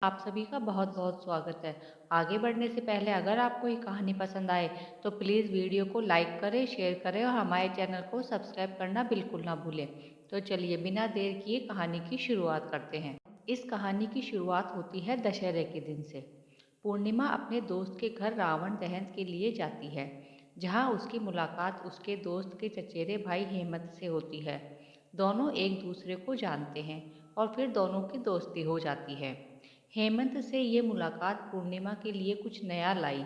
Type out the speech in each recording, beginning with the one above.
आप सभी का बहुत-बहुत स्वागत है। आगे बढ़ने से पहले अगर आपको ये कहानी पसंद आए तो प्लीज़ वीडियो को लाइक करें, शेयर करें और हमारे चैनल को सब्सक्राइब करना बिल्कुल ना भूलें। तो चलिए बिना देर किए कहानी की शुरुआत करते हैं। इस कहानी की शुरुआत होती है दशहरे के दिन से। पूर्णिमा अपने दोस्त के घर रावण दहन के लिए जाती है, जहाँ उसकी मुलाकात उसके दोस्त के चचेरे भाई हेमंत से होती है। दोनों एक दूसरे को जानते हैं और फिर दोनों की दोस्ती हो जाती है। हेमंत से ये मुलाकात पूर्णिमा के लिए कुछ नया लाई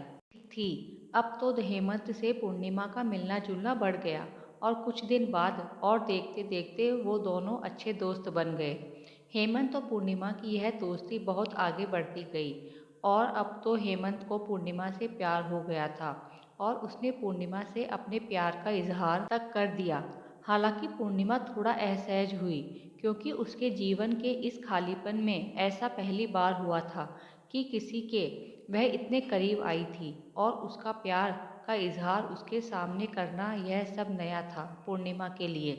थी। अब तो हेमंत से पूर्णिमा का मिलना जुलना बढ़ गया और कुछ दिन बाद और देखते देखते वो दोनों अच्छे दोस्त बन गए। हेमंत और पूर्णिमा की यह दोस्ती बहुत आगे बढ़ती गई और अब तो हेमंत को पूर्णिमा से प्यार हो गया था और उसने पूर्णिमा से अपने प्यार का इजहार तक कर दिया। हालांकि पूर्णिमा थोड़ा असहज हुई, क्योंकि उसके जीवन के इस खालीपन में ऐसा पहली बार हुआ था कि किसी के वह इतने करीब आई थी और उसका प्यार का इजहार उसके सामने करना, यह सब नया था पूर्णिमा के लिए।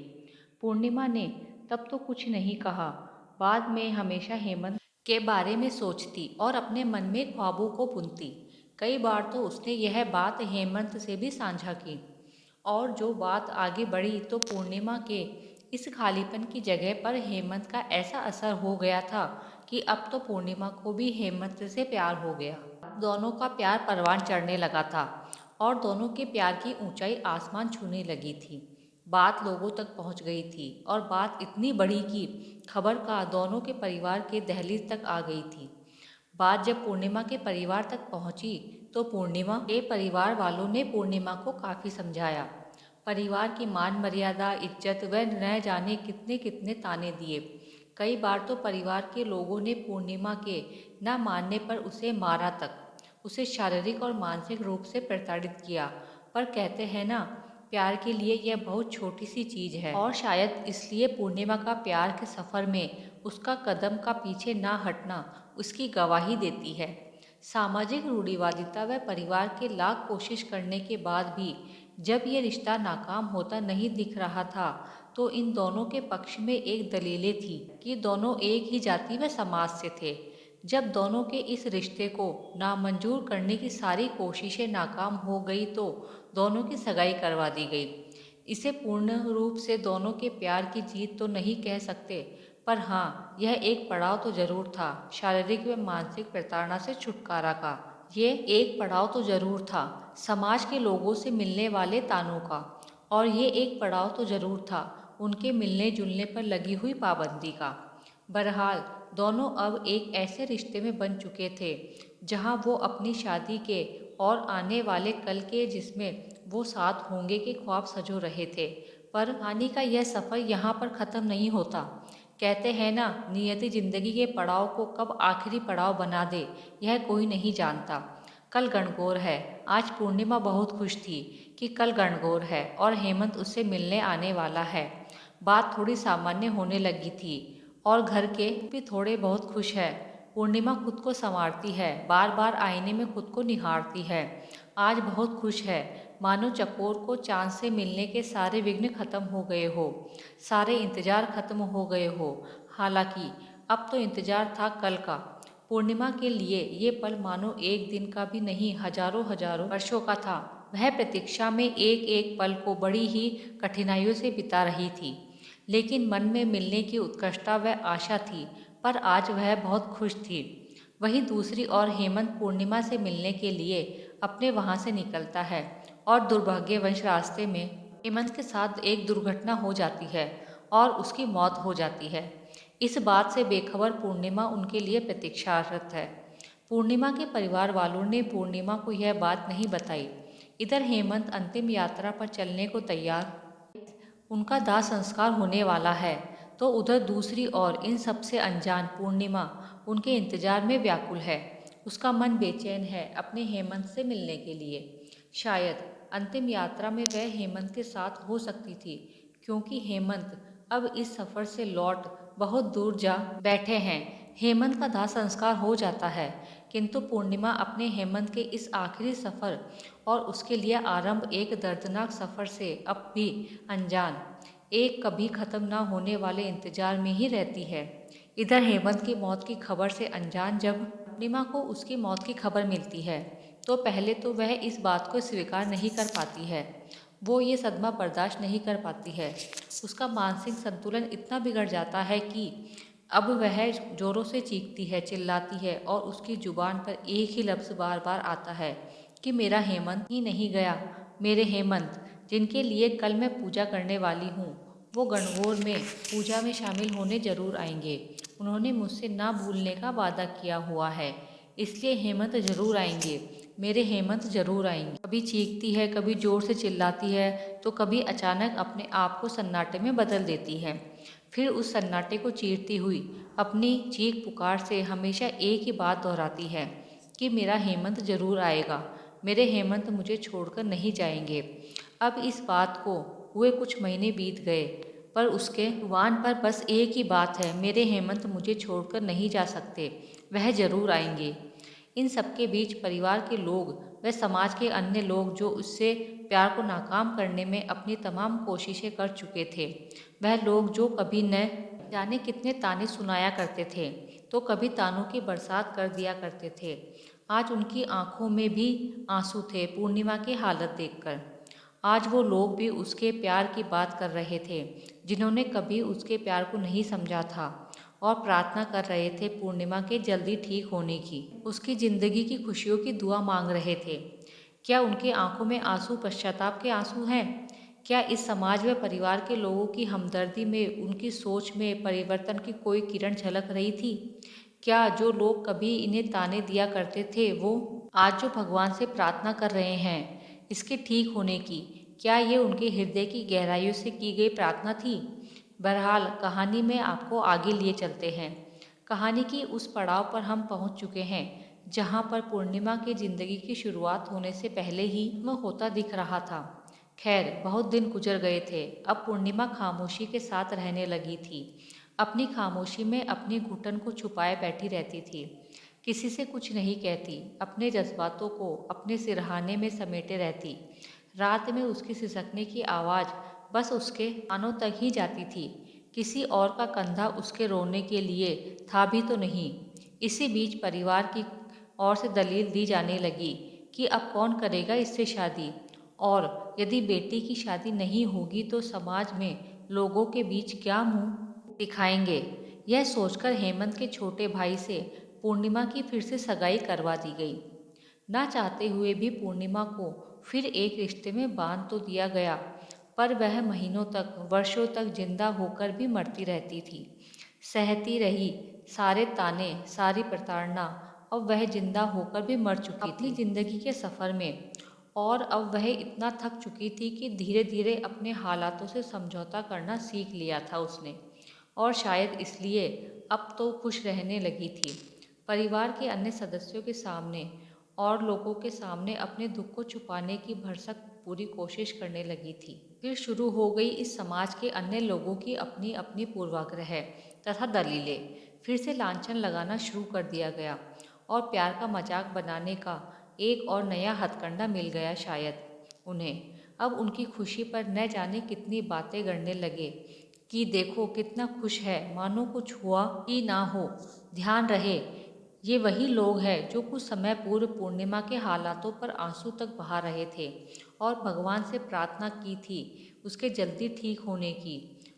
पूर्णिमा ने तब तो कुछ नहीं कहा। बाद में हमेशा हेमंत के बारे में सोचती और अपने मन में ख्वाबों को बुनती। कई बार तो उसने यह बात हेमंत से भी साझा की और जो बात आगे बढ़ी तो पूर्णिमा के इस खालीपन की जगह पर हेमंत का ऐसा असर हो गया था कि अब तो पूर्णिमा को भी हेमंत से प्यार हो गया। दोनों का प्यार परवान चढ़ने लगा था और दोनों के प्यार की ऊंचाई आसमान छूने लगी थी। बात लोगों तक पहुंच गई थी और बात इतनी बड़ी कि खबर का दोनों के परिवार के दहलीज तक आ गई थी। बात जब पूर्णिमा के परिवार तक पहुंची तो पूर्णिमा के परिवार वालों ने पूर्णिमा को काफ़ी समझाया। परिवार की मान मर्यादा, इज्जत व न जाने कितने कितने ताने दिए। कई बार तो परिवार के लोगों ने पूर्णिमा के न मानने पर उसे मारा तक, उसे शारीरिक और मानसिक रूप से प्रताड़ित किया। पर कहते हैं ना, प्यार के लिए यह बहुत छोटी सी चीज़ है और शायद इसलिए पूर्णिमा का प्यार के सफ़र में उसका कदम का पीछे ना हटना उसकी गवाही देती है। सामाजिक रूढ़िवादिता व परिवार के लाख कोशिश करने के बाद भी जब ये रिश्ता नाकाम होता नहीं दिख रहा था, तो इन दोनों के पक्ष में एक दलीलें थी कि दोनों एक ही जाति व समाज से थे। जब दोनों के इस रिश्ते को नामंजूर करने की सारी कोशिशें नाकाम हो गई तो दोनों की सगाई करवा दी गई। इसे पूर्ण रूप से दोनों के प्यार की जीत तो नहीं कह सकते, पर हाँ, यह एक पड़ाव तो जरूर था शारीरिक व मानसिक प्रताड़ना से छुटकारा का। ये एक पड़ाव तो जरूर था समाज के लोगों से मिलने वाले तानों का, और ये एक पड़ाव तो जरूर था उनके मिलने जुलने पर लगी हुई पाबंदी का। बहरहाल दोनों अब एक ऐसे रिश्ते में बन चुके थे जहां वो अपनी शादी के और आने वाले कल के जिसमें वो साथ होंगे के ख्वाब सजो रहे थे। पर कहानी का यह सफ़र यहाँ पर ख़त्म नहीं होता। कहते हैं ना, नियति जिंदगी के पड़ाव को कब आखिरी पड़ाव बना दे यह कोई नहीं जानता। कल गणगौर है। आज पूर्णिमा बहुत खुश थी कि कल गणगौर है और हेमंत उससे मिलने आने वाला है। बात थोड़ी सामान्य होने लगी थी और घर के भी थोड़े बहुत खुश है। पूर्णिमा खुद को संवारती है, बार बार आईने में खुद को निहारती है। आज बहुत खुश है, मानो चकोर को चांद से मिलने के सारे विघ्न खत्म हो गए हो, सारे इंतजार खत्म हो गए हो। हालांकि अब तो इंतजार था कल का। पूर्णिमा के लिए ये पल मानो एक दिन का भी नहीं, हजारों हजारों वर्षों का था। वह प्रतीक्षा में एक एक पल को बड़ी ही कठिनाइयों से बिता रही थी, लेकिन मन में मिलने की उत्कंठा व आशा थी। पर आज वह बहुत खुश थी। वहीं दूसरी ओर हेमंत पूर्णिमा से मिलने के लिए अपने वहां से निकलता है और दुर्भाग्यवश रास्ते में हेमंत के साथ एक दुर्घटना हो जाती है और उसकी मौत हो जाती है। इस बात से बेखबर पूर्णिमा उनके लिए प्रतीक्षारत है। पूर्णिमा के परिवार वालों ने पूर्णिमा को यह बात नहीं बताई। इधर हेमंत अंतिम यात्रा पर चलने को तैयार, उनका दाह संस्कार होने वाला है, तो उधर दूसरी ओर इन सबसे अनजान पूर्णिमा उनके इंतजार में व्याकुल है। उसका मन बेचैन है अपने हेमंत से मिलने के लिए। शायद अंतिम यात्रा में वह हेमंत के साथ हो सकती थी, क्योंकि हेमंत अब इस सफ़र से लौट बहुत दूर जा बैठे हैं। हेमंत का दाह संस्कार हो जाता है, किंतु पूर्णिमा अपने हेमंत के इस आखिरी सफ़र और उसके लिए आरंभ एक दर्दनाक सफ़र से अब भी अनजान। एक कभी खत्म ना होने वाले इंतजार में ही रहती है। इधर हेमंत की मौत की खबर से अनजान जब पूर्णिमा को उसकी मौत की खबर मिलती है तो पहले तो वह इस बात को स्वीकार नहीं कर पाती है। वो ये सदमा बर्दाश्त नहीं कर पाती है। उसका मानसिक संतुलन इतना बिगड़ जाता है कि अब वह जोरों से चीखती है, चिल्लाती है और उसकी जुबान पर एक ही लफ्ज़ बार बार आता है कि मेरा हेमंत ही नहीं गया, मेरे हेमंत जिनके लिए कल मैं पूजा करने वाली हूँ, वो गणगौर में पूजा में शामिल होने जरूर आएंगे। उन्होंने मुझसे ना भूलने का वादा किया हुआ है, इसलिए हेमंत जरूर आएंगे, मेरे हेमंत जरूर आएंगे। कभी चीखती है, कभी जोर से चिल्लाती है, तो कभी अचानक अपने आप को सन्नाटे में बदल देती है। फिर उस सन्नाटे को चीरती हुई अपनी चीख पुकार से हमेशा एक ही बात दोहराती है कि मेरा हेमंत जरूर आएगा, मेरे हेमंत मुझे छोड़कर नहीं जाएंगे। अब इस बात को हुए कुछ महीने बीत गए, पर उसके जुबान पर बस एक ही बात है, मेरे हेमंत मुझे छोड़कर नहीं जा सकते, वह जरूर आएंगे। इन सबके बीच परिवार के लोग व समाज के अन्य लोग जो उससे प्यार को नाकाम करने में अपनी तमाम कोशिशें कर चुके थे, वह लोग जो कभी न जाने कितने ताने सुनाया करते थे तो कभी तानों की बरसात कर दिया करते थे, आज उनकी आंखों में भी आंसू थे पूर्णिमा की हालत देखकर। आज वो लोग भी उसके प्यार की बात कर रहे थे जिन्होंने कभी उसके प्यार को नहीं समझा था और प्रार्थना कर रहे थे पूर्णिमा के जल्दी ठीक होने की, उसकी ज़िंदगी की खुशियों की दुआ मांग रहे थे। क्या उनकी आंखों में आंसू पश्चाताप के आंसू हैं? क्या इस समाज व परिवार के लोगों की हमदर्दी में, उनकी सोच में परिवर्तन की कोई किरण झलक रही थी? क्या जो लोग कभी इन्हें ताने दिया करते थे वो आज जो भगवान से प्रार्थना कर रहे हैं इसके ठीक होने की, क्या ये उनके हृदय की गहराइयों से की गई प्रार्थना थी? बहरहाल कहानी में आपको आगे लिए चलते हैं। कहानी की उस पड़ाव पर हम पहुंच चुके हैं जहां पर पूर्णिमा की जिंदगी की शुरुआत होने से पहले ही वह होता दिख रहा था। खैर बहुत दिन गुजर गए थे, अब पूर्णिमा खामोशी के साथ रहने लगी थी। अपनी खामोशी में अपनी घुटन को छुपाए बैठी रहती थी, किसी से कुछ नहीं कहती, अपने जज्बातों को अपने सिरहाने में समेटे रहती। रात में उसकी सिसकने की आवाज़ बस उसके कानों तक ही जाती थी, किसी और का कंधा उसके रोने के लिए था भी तो नहीं। इसी बीच परिवार की ओर से दलील दी जाने लगी कि अब कौन करेगा इससे शादी, और यदि बेटी की शादी नहीं होगी तो समाज में लोगों के बीच क्या मुंह दिखाएंगे। यह सोचकर हेमंत के छोटे भाई से पूर्णिमा की फिर से सगाई करवा दी गई। ना चाहते हुए भी पूर्णिमा को फिर एक रिश्ते में बांध तो दिया गया, पर वह महीनों तक, वर्षों तक जिंदा होकर भी मरती रहती थी, सहती रही सारे ताने, सारी प्रताड़ना। अब वह जिंदा होकर भी मर चुकी थी अपनी जिंदगी के सफर में, और अब वह इतना थक चुकी थी कि धीरे धीरे अपने हालातों से समझौता करना सीख लिया था उसने, और शायद इसलिए अब तो खुश रहने लगी थी। परिवार के अन्य सदस्यों के सामने और लोगों के सामने अपने दुख को छुपाने की भरसक पूरी कोशिश करने लगी थी। फिर शुरू हो गई इस समाज के अन्य लोगों की अपनी अपनी पूर्वाग्रह तथा दलीलें। फिर से लांछन लगाना शुरू कर दिया गया और प्यार का मजाक बनाने का एक और नया हथकंडा मिल गया शायद उन्हें। अब उनकी खुशी पर न जाने कितनी बातें गढ़ने लगे कि देखो कितना खुश है, मानो कुछ हुआ ही ना हो। ध्यान रहे, ये वही लोग हैं जो कुछ समय पूर्व पूर्णिमा के हालातों पर आंसू तक बहा रहे थे और भगवान से प्रार्थना की थी उसके जल्दी ठीक होने की।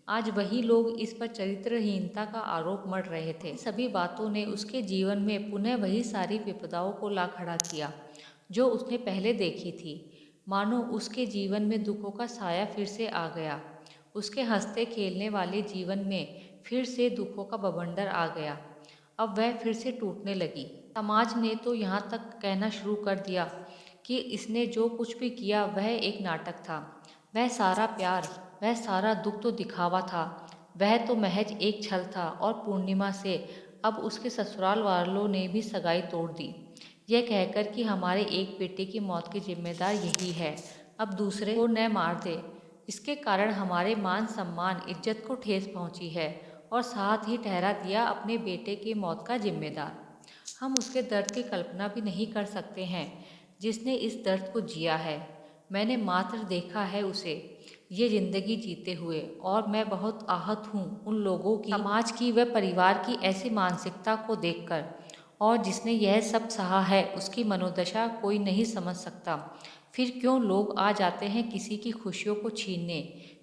आज वही लोग इस पर चरित्रहीनता का आरोप मढ़ रहे थे। सभी बातों ने उसके जीवन में पुनः वही सारी विपदाओं को ला खड़ा किया जो उसने पहले देखी थी। मानो उसके जीवन में दुखों का साया फिर से आ गया, उसके हंसते खेलने वाले जीवन में फिर से दुखों का बवंडर आ गया। अब वह फिर से टूटने लगी। समाज ने तो यहाँ तक कहना शुरू कर दिया कि इसने जो कुछ भी किया वह एक नाटक था, वह सारा प्यार, वह सारा दुख तो दिखावा था, वह तो महज एक छल था। और पूर्णिमा से अब उसके ससुराल वालों ने भी सगाई तोड़ दी, यह कहकर कि हमारे एक बेटे की मौत की जिम्मेदार यही है, अब दूसरे को न मार दे। इसके कारण हमारे मान सम्मान, इज्जत को ठेस पहुंची है और साथ ही ठहरा दिया अपने बेटे की मौत का जिम्मेदार। हम उसके दर्द की कल्पना भी नहीं कर सकते हैं जिसने इस दर्द को जिया है। मैंने मात्र देखा है उसे, ये ज़िंदगी जीते हुए, और मैं बहुत आहत हूँ उन लोगों की, समाज की व परिवार की ऐसी मानसिकता को देखकर। और जिसने यह सब सहा है उसकी मनोदशा कोई नहीं समझ सकता। फिर क्यों लोग आ जाते हैं किसी की खुशियों को छीनने?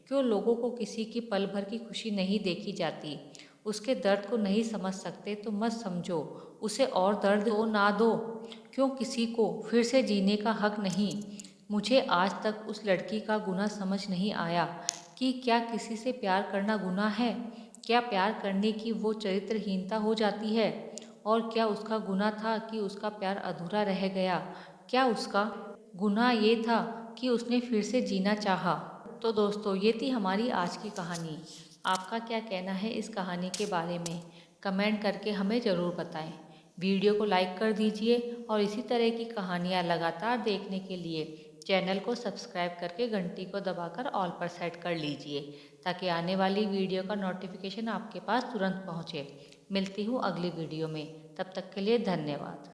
क्यों लोगों को किसी की पल भर की खुशी नहीं देखी जाती? उसके दर्द को नहीं समझ सकते तो मत समझो, उसे और दर्द तो ना दो। क्यों किसी को फिर से जीने का हक नहीं? मुझे आज तक उस लड़की का गुनाह समझ नहीं आया कि क्या किसी से प्यार करना गुनाह है? क्या प्यार करने की वो चरित्रहीनता हो जाती है? और क्या उसका गुनाह था कि उसका प्यार अधूरा रह गया? क्या उसका गुनाह ये था कि उसने फिर से जीना चाहा? तो दोस्तों, ये थी हमारी आज की कहानी। आपका क्या कहना है इस कहानी के बारे में? कमेंट करके हमें ज़रूर बताएं। वीडियो को लाइक कर दीजिए और इसी तरह की कहानियाँ लगातार देखने के लिए चैनल को सब्सक्राइब करके घंटी को दबाकर ऑल पर सेट कर लीजिए, ताकि आने वाली वीडियो का नोटिफिकेशन आपके पास तुरंत पहुँचे। मिलती हूँ अगली वीडियो में, तब तक के लिए धन्यवाद।